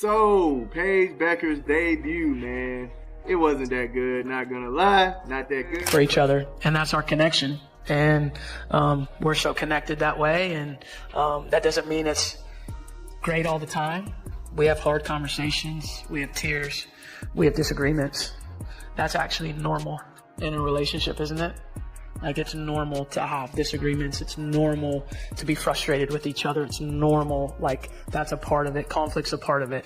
So, Paige Bueckers' debut, man. It wasn't that good, not gonna lie, not that good. For each other, and that's our connection. And we're so connected that way, and that doesn't mean it's great all the time. We have hard conversations, we have tears, we have disagreements. That's actually normal in a relationship, isn't it? Like, it's normal to have disagreements. It's normal to be frustrated with each other. It's normal. Like, that's a part of it. Conflict's a part of it.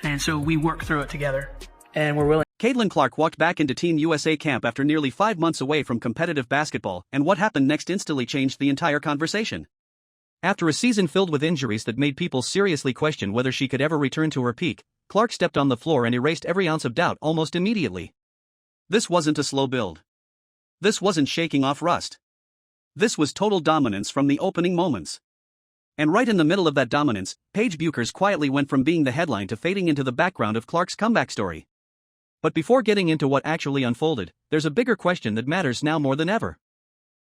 And so we work through it together, and we're willing. Caitlin Clark walked back into Team USA camp after nearly 5 months away from competitive basketball, and what happened next instantly changed the entire conversation. After a season filled with injuries that made people seriously question whether she could ever return to her peak, Clark stepped on the floor and erased every ounce of doubt almost immediately. This wasn't a slow build. This wasn't shaking off rust. This was total dominance from the opening moments. And right in the middle of that dominance, Paige Bueckers quietly went from being the headline to fading into the background of Clark's comeback story. But before getting into what actually unfolded, there's a bigger question that matters now more than ever.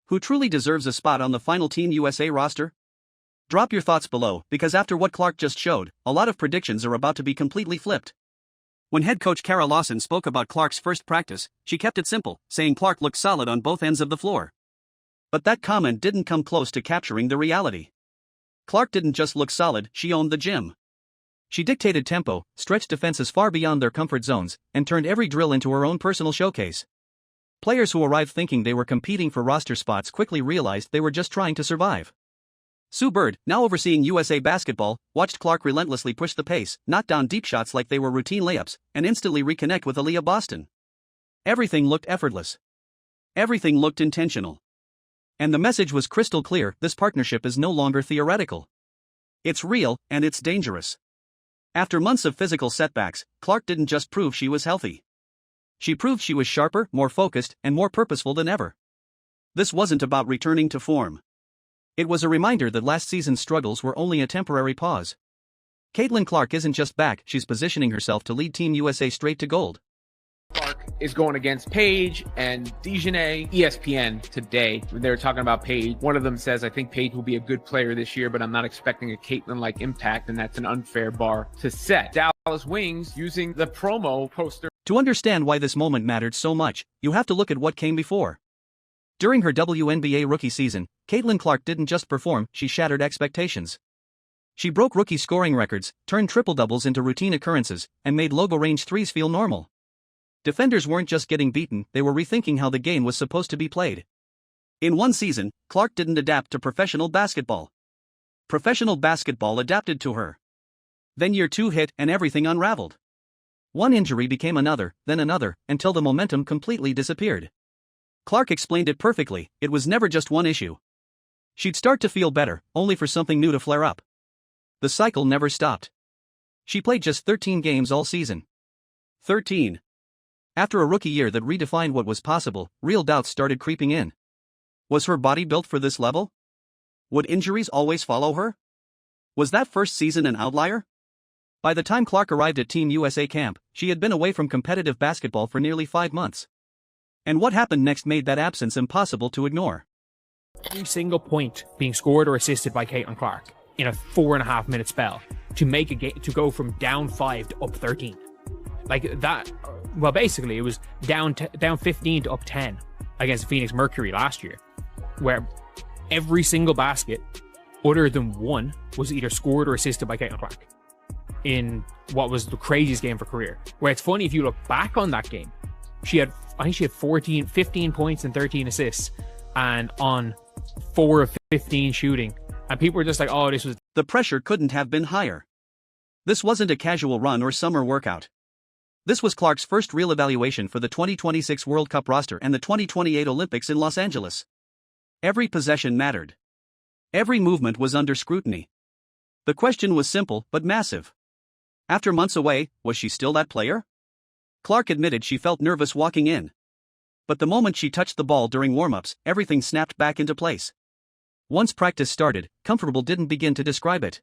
Who truly deserves a spot on the final Team USA roster? Drop your thoughts below, because after what Clark just showed, a lot of predictions are about to be completely flipped. When head coach Kara Lawson spoke about Clark's first practice, she kept it simple, saying Clark looked solid on both ends of the floor. But that comment didn't come close to capturing the reality. Clark didn't just look solid, she owned the gym. She dictated tempo, stretched defenses far beyond their comfort zones, and turned every drill into her own personal showcase. Players who arrived thinking they were competing for roster spots quickly realized they were just trying to survive. Sue Bird, now overseeing USA Basketball, watched Clark relentlessly push the pace, knock down deep shots like they were routine layups, and instantly reconnect with Aaliyah Boston. Everything looked effortless. Everything looked intentional. And the message was crystal clear: this partnership is no longer theoretical. It's real, and it's dangerous. After months of physical setbacks, Clark didn't just prove she was healthy. She proved she was sharper, more focused, and more purposeful than ever. This wasn't about returning to form. It was a reminder that last season's struggles were only a temporary pause. Caitlin Clark isn't just back, she's positioning herself to lead Team USA straight to gold. Clark is going against Paige and Diggins-Smith. ESPN today, when they were talking about Paige, one of them says, I think Paige will be a good player this year, but I'm not expecting a Caitlin-like impact, and that's an unfair bar to set. Dallas Wings using the promo poster. To understand why this moment mattered so much, you have to look at what came before. During her WNBA rookie season, Caitlin Clark didn't just perform, she shattered expectations. She broke rookie scoring records, turned triple-doubles into routine occurrences, and made logo-range threes feel normal. Defenders weren't just getting beaten, they were rethinking how the game was supposed to be played. In one season, Clark didn't adapt to professional basketball. Professional basketball adapted to her. Then year 2 hit and everything unraveled. One injury became another, then another, until the momentum completely disappeared. Clark explained it perfectly: it was never just one issue. She'd start to feel better, only for something new to flare up. The cycle never stopped. She played just 13 games all season. 13. After a rookie year that redefined what was possible, real doubts started creeping in. Was her body built for this level? Would injuries always follow her? Was that first season an outlier? By the time Clark arrived at Team USA camp, she had been away from competitive basketball for nearly 5 months. And what happened next made that absence impossible to ignore. Every single point being scored or assisted by Caitlin Clark in a 4.5 minute spell to make a game, to go from down 5 to up 13. Like that, well, basically it was down 15 to up 10 against Phoenix Mercury last year, where every single basket other than one was either scored or assisted by Caitlin Clark in what was the craziest game of her career. Where it's funny, if you look back on that game, I think she had 15 points and 13 assists, and on 4 of 15 shooting. And people were just like, oh, this was... The pressure couldn't have been higher. This wasn't a casual run or summer workout. This was Clark's first real evaluation for the 2026 World Cup roster and the 2028 Olympics in Los Angeles. Every possession mattered. Every movement was under scrutiny. The question was simple but massive. After months away, was she still that player? Clark admitted she felt nervous walking in. But the moment she touched the ball during warm-ups, everything snapped back into place. Once practice started, comfortable didn't begin to describe it.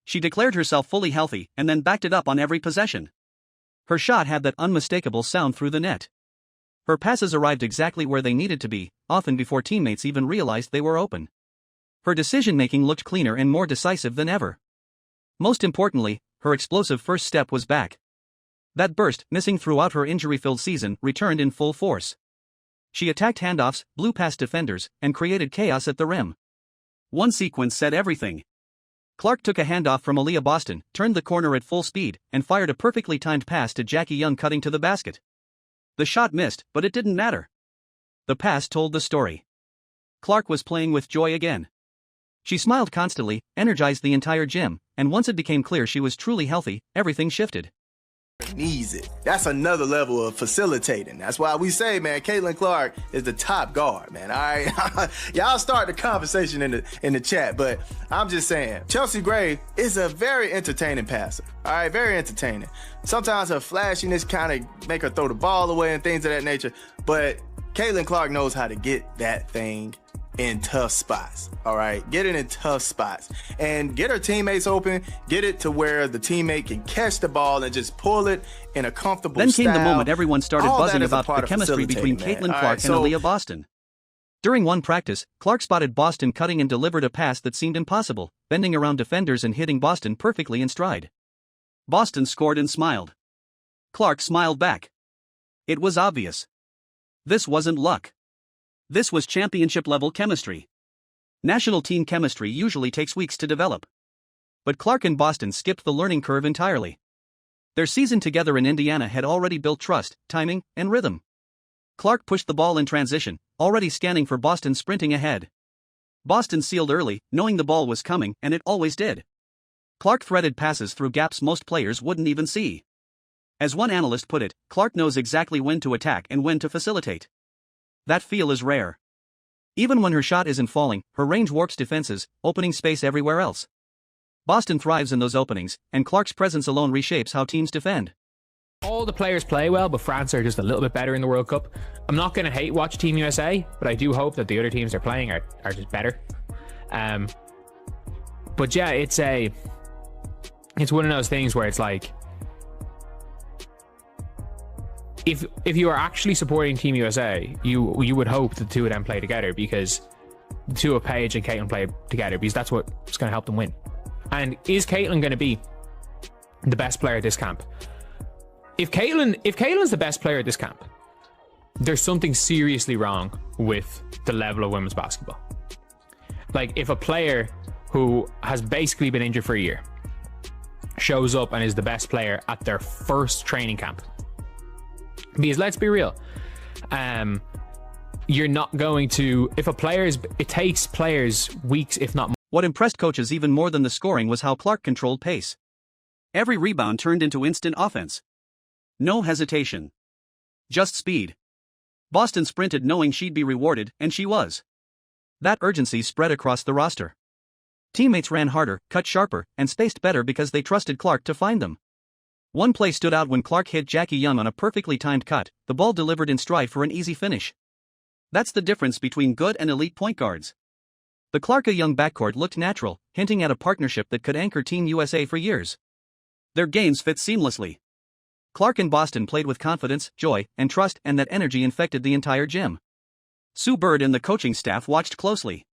She declared herself fully healthy and then backed it up on every possession. Her shot had that unmistakable sound through the net. Her passes arrived exactly where they needed to be, often before teammates even realized they were open. Her decision-making looked cleaner and more decisive than ever. Most importantly, her explosive first step was back. That burst, missing throughout her injury-filled season, returned in full force. She attacked handoffs, blew past defenders, and created chaos at the rim. One sequence said everything. Clark took a handoff from Aaliyah Boston, turned the corner at full speed, and fired a perfectly timed pass to Jackie Young cutting to the basket. The shot missed, but it didn't matter. The pass told the story. Clark was playing with joy again. She smiled constantly, energized the entire gym, and once it became clear she was truly healthy, everything shifted. Needs it. That's another level of facilitating. That's why we say, man, Caitlin Clark is the top guard, man. All right, y'all start the conversation in the chat, but I'm just saying, Chelsea Gray is a very entertaining passer. All right, very entertaining. Sometimes her flashiness kind of make her throw the ball away and things of that nature, but Caitlin Clark knows how to get that thing in tough spots. All right, get it in tough spots and get her teammates open, get it to where the teammate can catch the ball and just pull it in a comfortable Then style. came the moment everyone started buzzing about the of chemistry between facilitating, Caitlin man. Clark and Aaliyah Boston. During one practice, Clark spotted Boston cutting and delivered a pass that seemed impossible, bending around defenders and hitting Boston perfectly in stride. Boston scored and smiled. Clark smiled back. It was obvious. This wasn't luck. This was championship-level chemistry. National team chemistry usually takes weeks to develop. But Clark and Boston skipped the learning curve entirely. Their season together in Indiana had already built trust, timing, and rhythm. Clark pushed the ball in transition, already scanning for Boston sprinting ahead. Boston sealed early, knowing the ball was coming, and it always did. Clark threaded passes through gaps most players wouldn't even see. As one analyst put it, Clark knows exactly when to attack and when to facilitate. That feel is rare. Even when her shot isn't falling, her range warps defenses, opening space everywhere else. Boston thrives in those openings, and Clark's presence alone reshapes how teams defend. All the players play well, but France are just a little bit better in the World Cup. I'm not going to hate watch Team USA, but I do hope that the other teams they're playing are just better. But yeah, it's one of those things where it's like, if you are actually supporting Team USA, you would hope the two of them play together, because the two of Paige and Caitlin play together, because that's what's going to help them win. And is Caitlin going to be the best player at this camp? If Caitlin's the best player at this camp, there's something seriously wrong with the level of women's basketball. Like, if a player who has basically been injured for a year shows up and is the best player at their first training camp, because let's be real, you're not going to, it takes players weeks, if not more. What impressed coaches even more than the scoring was how Clark controlled pace. Every rebound turned into instant offense. No hesitation. Just speed. Boston sprinted knowing she'd be rewarded, and she was. That urgency spread across the roster. Teammates ran harder, cut sharper, and spaced better because they trusted Clark to find them. One play stood out when Clark hit Jackie Young on a perfectly timed cut, the ball delivered in stride for an easy finish. That's the difference between good and elite point guards. The Clark-Young backcourt looked natural, hinting at a partnership that could anchor Team USA for years. Their games fit seamlessly. Clark and Boston played with confidence, joy, and trust, and that energy infected the entire gym. Sue Bird and the coaching staff watched closely.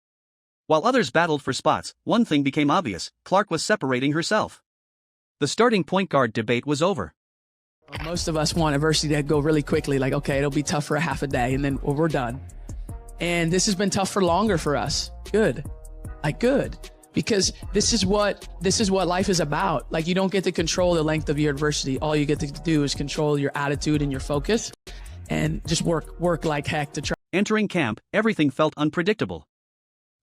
While others battled for spots, one thing became obvious: Clark was separating herself. The starting point guard debate was over. Most of us want adversity to go really quickly, like, okay, it'll be tough for a half a day, and then we're done. And this has been tough for longer for us. Good. Because this is what life is about. Like, you don't get to control the length of your adversity. All you get to do is control your attitude and your focus, and just work like heck to try. Entering camp, everything felt unpredictable.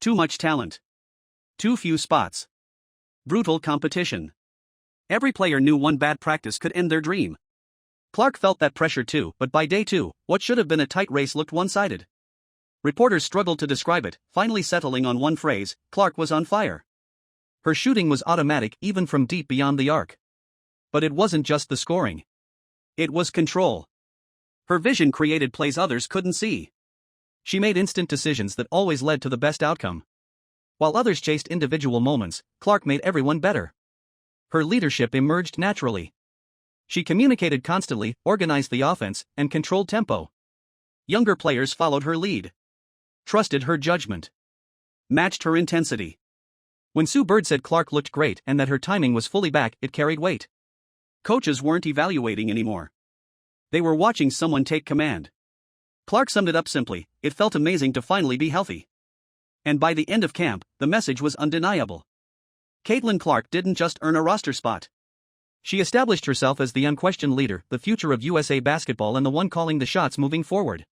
Too much talent. Too few spots. Brutal competition. Every player knew one bad practice could end their dream. Clark felt that pressure too, but by day 2, what should have been a tight race looked one-sided. Reporters struggled to describe it, finally settling on one phrase: Clark was on fire. Her shooting was automatic even from deep beyond the arc. But it wasn't just the scoring. It was control. Her vision created plays others couldn't see. She made instant decisions that always led to the best outcome. While others chased individual moments, Clark made everyone better. Her leadership emerged naturally. She communicated constantly, organized the offense, and controlled tempo. Younger players followed her lead. Trusted her judgment. Matched her intensity. When Sue Bird said Clark looked great and that her timing was fully back, it carried weight. Coaches weren't evaluating anymore. They were watching someone take command. Clark summed it up simply: it felt amazing to finally be healthy. And by the end of camp, the message was undeniable. Caitlin Clark didn't just earn a roster spot. She established herself as the unquestioned leader, the future of USA basketball, and the one calling the shots moving forward.